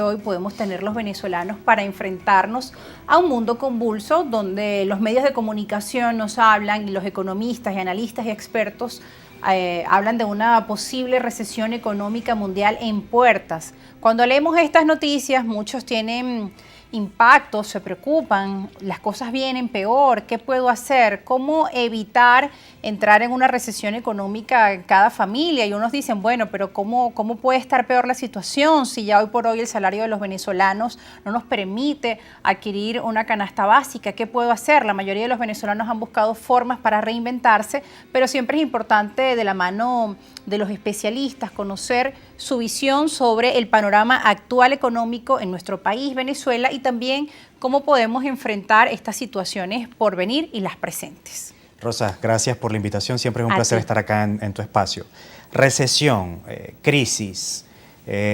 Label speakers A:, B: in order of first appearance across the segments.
A: hoy podemos tener los venezolanos para enfrentarnos a un mundo convulso donde los medios de comunicación nos hablan y los economistas y analistas y expertos hablan de una posible recesión económica mundial en puertas. Cuando leemos estas noticias, muchos tienen impactos, se preocupan, las cosas vienen peor, ¿qué puedo hacer? ¿Cómo evitar entrar en una recesión económica en cada familia? Y unos dicen, bueno, pero ¿cómo puede estar peor la situación si ya hoy por hoy el salario de los venezolanos no nos permite adquirir una canasta básica? ¿Qué puedo hacer? La mayoría de los venezolanos han buscado formas para reinventarse, pero siempre es importante de la mano de los especialistas conocer su visión sobre el panorama actual económico en nuestro país, Venezuela, y también cómo podemos enfrentar estas situaciones por venir y las presentes.
B: Rosa, gracias por la invitación. Siempre es un placer estar acá en tu espacio. Recesión, crisis,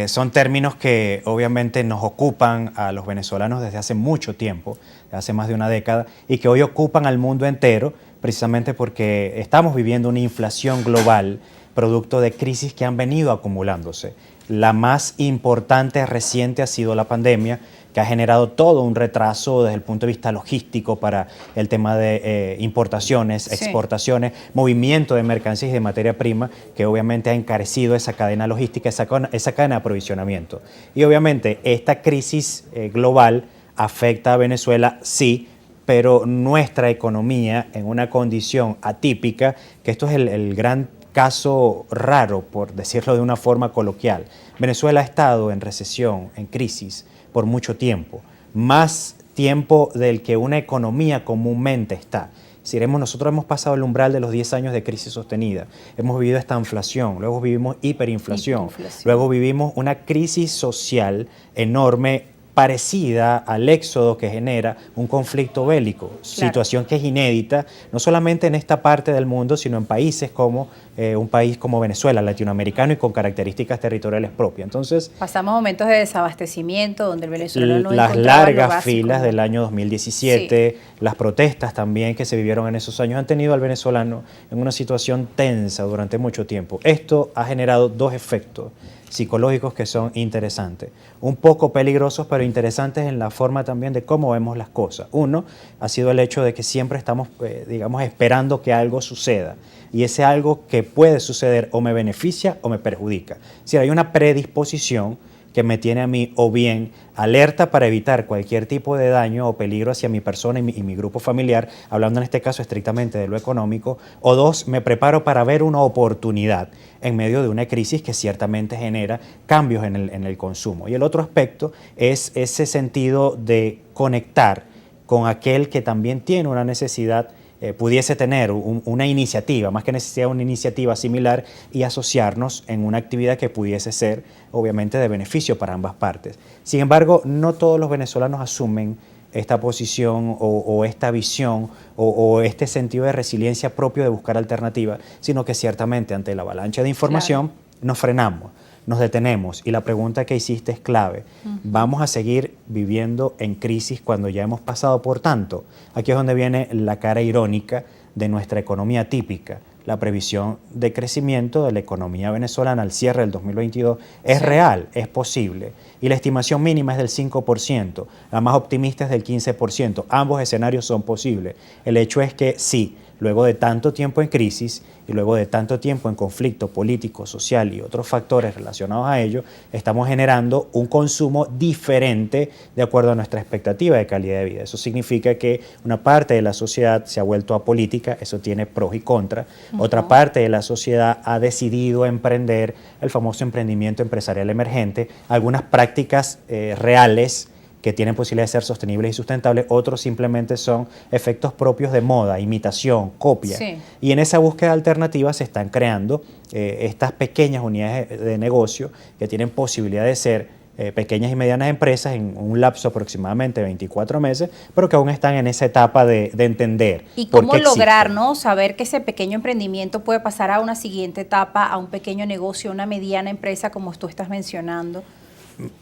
B: son términos que obviamente nos ocupan a los venezolanos desde hace mucho tiempo, desde hace más de una década, y que hoy ocupan al mundo entero, precisamente porque estamos viviendo una inflación global producto de crisis que han venido acumulándose. La más importante reciente ha sido la pandemia, que ha generado todo un retraso desde el punto de vista logístico para el tema de importaciones, exportaciones, movimiento de mercancías y de materia prima, que obviamente ha encarecido esa cadena logística, esa cadena de aprovisionamiento. Y obviamente esta crisis global afecta a Venezuela, sí, pero nuestra economía en una condición atípica, que esto es el gran caso raro, por decirlo de una forma coloquial. Venezuela ha estado en recesión, en crisis, por mucho tiempo, más tiempo del que una economía comúnmente está. Si nosotros hemos pasado el umbral de los 10 años de crisis sostenida, hemos vivido esta inflación, luego vivimos hiperinflación, luego vivimos una crisis social enorme, parecida al éxodo que genera un conflicto bélico, situación que es inédita, no solamente en esta parte del mundo, sino en países como un país como Venezuela, latinoamericano y con características territoriales propias. Entonces,
A: pasamos momentos de desabastecimiento donde el venezolano no
B: las
A: encontraba
B: largas
A: lo básico,
B: filas
A: ¿no?
B: del año 2017, las protestas también que se vivieron en esos años han tenido al venezolano en una situación tensa durante mucho tiempo. Esto ha generado dos efectos psicológicos que son interesantes, un poco peligrosos pero interesantes en la forma también de cómo vemos las cosas. Uno ha sido el hecho de que siempre estamos, digamos, esperando que algo suceda, y ese algo que puede suceder o me beneficia o me perjudica. Si hay una predisposición que me tiene a mí o bien alerta para evitar cualquier tipo de daño o peligro hacia mi persona y mi grupo familiar, hablando en este caso estrictamente de lo económico, o dos, me preparo para ver una oportunidad en medio de una crisis que ciertamente genera cambios en el consumo. Y el otro aspecto es ese sentido de conectar con aquel que también tiene una necesidad, pudiese tener una iniciativa, más que necesidad una iniciativa similar, y asociarnos en una actividad que pudiese ser obviamente de beneficio para ambas partes. Sin embargo, no todos los venezolanos asumen esta posición o esta visión o este sentido de resiliencia propio de buscar alternativas, sino que ciertamente ante la avalancha de información nos frenamos, nos detenemos, y la pregunta que hiciste es clave. ¿Vamos a seguir viviendo en crisis cuando ya hemos pasado por tanto? Aquí es donde viene la cara irónica de nuestra economía típica. La previsión de crecimiento de la economía venezolana al cierre del 2022 es real, es posible, y la estimación mínima es del 5%, la más optimista es del 15%. Ambos escenarios son posibles. El hecho es que sí, luego de tanto tiempo en crisis y luego de tanto tiempo en conflicto político, social y otros factores relacionados a ello, estamos generando un consumo diferente de acuerdo a nuestra expectativa de calidad de vida. Eso significa que una parte de la sociedad se ha vuelto apolítica, eso tiene pros y contras. Otra parte de la sociedad ha decidido emprender el famoso emprendimiento empresarial emergente, algunas prácticas reales que tienen posibilidad de ser sostenibles y sustentables, otros simplemente son efectos propios de moda, imitación, copia. Y en esa búsqueda de alternativas se están creando estas pequeñas unidades de negocio que tienen posibilidad de ser pequeñas y medianas empresas en un lapso aproximadamente de 24 meses, pero que aún están en esa etapa de entender.
A: ¿Y cómo lograr, ¿no?, saber que ese pequeño emprendimiento puede pasar a una siguiente etapa, a un pequeño negocio, una mediana empresa como tú estás mencionando?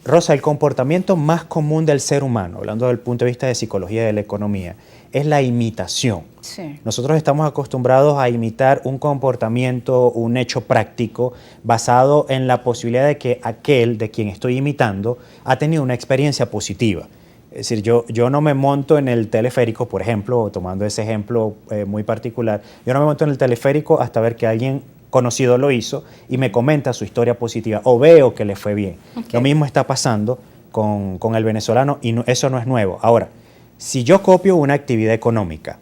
B: Rosa, el comportamiento más común del ser humano, hablando desde el punto de vista de psicología y de la economía, es la imitación.
A: Sí.
B: Nosotros estamos acostumbrados a imitar un comportamiento, un hecho práctico, basado en la posibilidad de que aquel de quien estoy imitando ha tenido una experiencia positiva. Es decir, yo no me monto en el teleférico, por ejemplo, tomando ese ejemplo muy particular, yo no me monto en el teleférico hasta ver que alguien conocido lo hizo y me comenta su historia positiva o veo que le fue bien.
A: Okay.
B: Lo mismo está pasando con el venezolano y eso no es nuevo. Ahora, si yo copio una actividad económica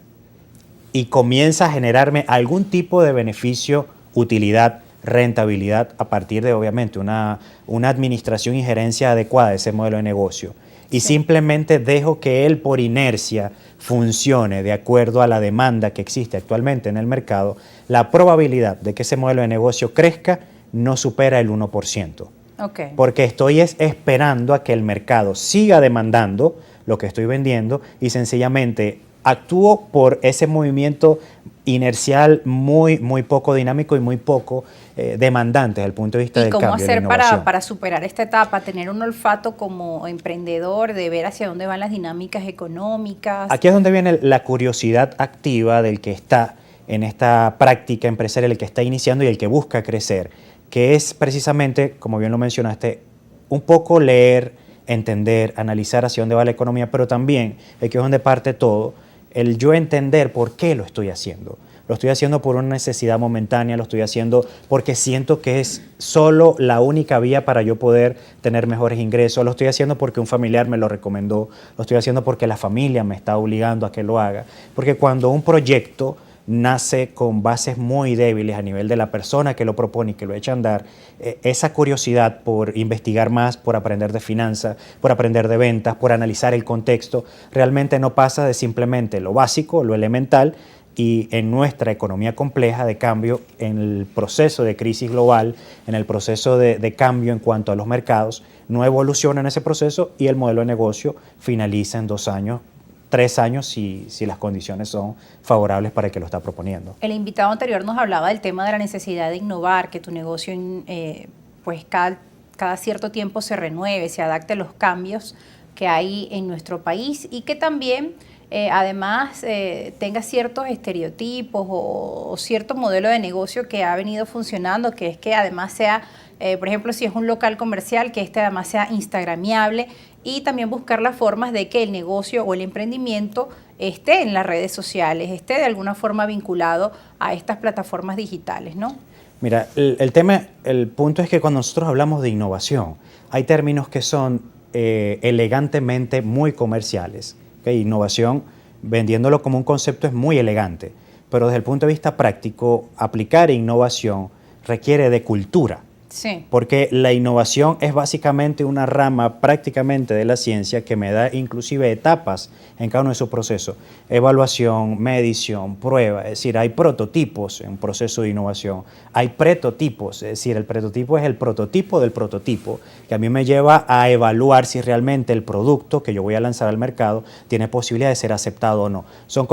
B: y comienza a generarme algún tipo de beneficio, utilidad, rentabilidad a partir de, obviamente, una administración y gerencia adecuada de ese modelo de negocio, y simplemente dejo que él por inercia funcione de acuerdo a la demanda que existe actualmente en el mercado, la probabilidad de que ese modelo de negocio crezca no supera el 1%.
A: Okay.
B: Porque estoy esperando a que el mercado siga demandando lo que estoy vendiendo y sencillamente actúo por ese movimiento inercial muy poco dinámico y muy poco demandante desde el punto de vista del cambio.
A: ¿Y cómo hacer para superar esta etapa? Tener un olfato como emprendedor, de ver hacia dónde van las dinámicas económicas.
B: Aquí es donde viene la curiosidad activa del que está en esta práctica empresarial, el que está iniciando y el que busca crecer, que es precisamente, como bien lo mencionaste, un poco leer, entender, analizar hacia dónde va la economía, pero también, aquí es donde parte todo, el yo entender por qué lo estoy haciendo. Lo estoy haciendo por una necesidad momentánea, lo estoy haciendo porque siento que es solo la única vía para yo poder tener mejores ingresos, lo estoy haciendo porque un familiar me lo recomendó, lo estoy haciendo porque la familia me está obligando a que lo haga. Porque cuando un proyecto nace con bases muy débiles a nivel de la persona que lo propone y que lo echa a andar, esa curiosidad por investigar más, por aprender de finanzas, por aprender de ventas, por analizar el contexto, realmente no pasa de simplemente lo básico, lo elemental, y en nuestra economía compleja de cambio, en el proceso de crisis global, en el proceso de cambio en cuanto a los mercados, no evoluciona en ese proceso y el modelo de negocio finaliza en 2 años, 3 años si las condiciones son favorables para el que lo está proponiendo.
A: El invitado anterior nos hablaba del tema de la necesidad de innovar, que tu negocio pues cada cierto tiempo se renueve, se adapte a los cambios que hay en nuestro país y que también además tenga ciertos estereotipos o cierto modelo de negocio que ha venido funcionando, que es que además sea, por ejemplo, si es un local comercial, que además sea instagramiable, y también buscar las formas de que el negocio o el emprendimiento esté en las redes sociales, esté de alguna forma vinculado a estas plataformas digitales, ¿no?
B: Mira, el punto es que cuando nosotros hablamos de innovación, hay términos que son elegantemente muy comerciales. ¿Okay? Innovación, vendiéndolo como un concepto, es muy elegante, pero desde el punto de vista práctico, aplicar innovación requiere de cultura.
A: Sí.
B: Porque la innovación es básicamente una rama prácticamente de la ciencia que me da inclusive etapas en cada uno de sus procesos. Evaluación, medición, prueba, es decir, hay prototipos en un proceso de innovación, hay prototipos, es decir, el prototipo es el prototipo del prototipo, que a mí me lleva a evaluar si realmente el producto que yo voy a lanzar al mercado tiene posibilidad de ser aceptado o no. Son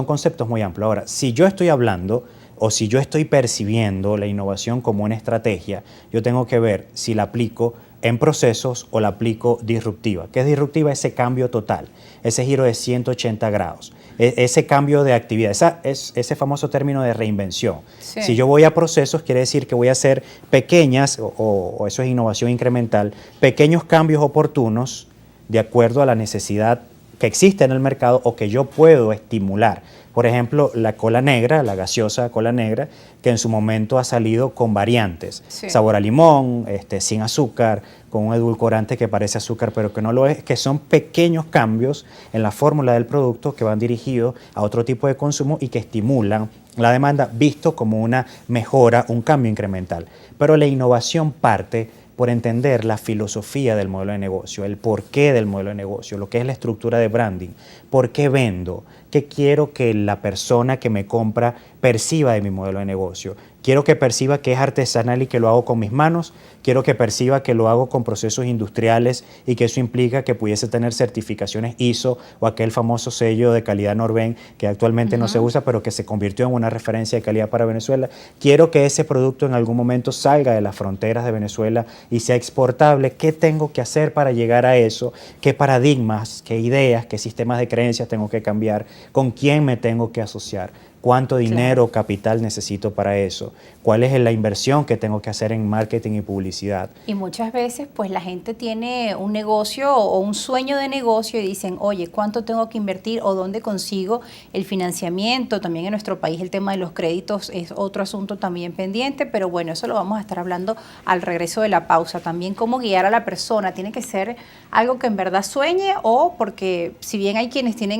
B: conceptos muy amplios. Ahora, si yo estoy hablando o si yo estoy percibiendo la innovación como una estrategia, yo tengo que ver si la aplico en procesos o la aplico disruptiva. ¿Qué es disruptiva? Ese cambio total, ese giro de 180 grados, ese cambio de actividad, ese famoso término de reinvención.
A: Sí.
B: Si yo voy a procesos, quiere decir que voy a hacer pequeñas, o eso es innovación incremental, pequeños cambios oportunos de acuerdo a la necesidad que existe en el mercado o que yo puedo estimular. Por ejemplo, la cola negra, la gaseosa cola negra, que en su momento ha salido con variantes. Sí. Sabor a limón, sin azúcar, con un edulcorante que parece azúcar pero que no lo es, que son pequeños cambios en la fórmula del producto que van dirigidos a otro tipo de consumo y que estimulan la demanda, visto como una mejora, un cambio incremental. Pero la innovación parte por entender la filosofía del modelo de negocio, el porqué del modelo de negocio, lo que es la estructura de branding, por qué vendo, qué quiero que la persona que me compra perciba de mi modelo de negocio, Quiero que perciba que es artesanal y que lo hago con mis manos. Quiero que perciba que lo hago con procesos industriales y que eso implica que pudiese tener certificaciones ISO o aquel famoso sello de calidad Norben que actualmente no se usa, pero que se convirtió en una referencia de calidad para Venezuela. Quiero que ese producto en algún momento salga de las fronteras de Venezuela y sea exportable. ¿Qué tengo que hacer para llegar a eso? ¿Qué paradigmas, qué ideas, qué sistemas de creencias tengo que cambiar? ¿Con quién me tengo que asociar? ¿Cuánto dinero o capital necesito para eso? ¿Cuál es la inversión que tengo que hacer en marketing y publicidad?
A: Y muchas veces pues la gente tiene un negocio o un sueño de negocio y dicen, oye, ¿cuánto tengo que invertir o dónde consigo el financiamiento? También en nuestro país el tema de los créditos es otro asunto también pendiente, pero bueno, eso lo vamos a estar hablando al regreso de la pausa. También cómo guiar a la persona, tiene que ser algo que en verdad sueñe o porque si bien hay quienes tienen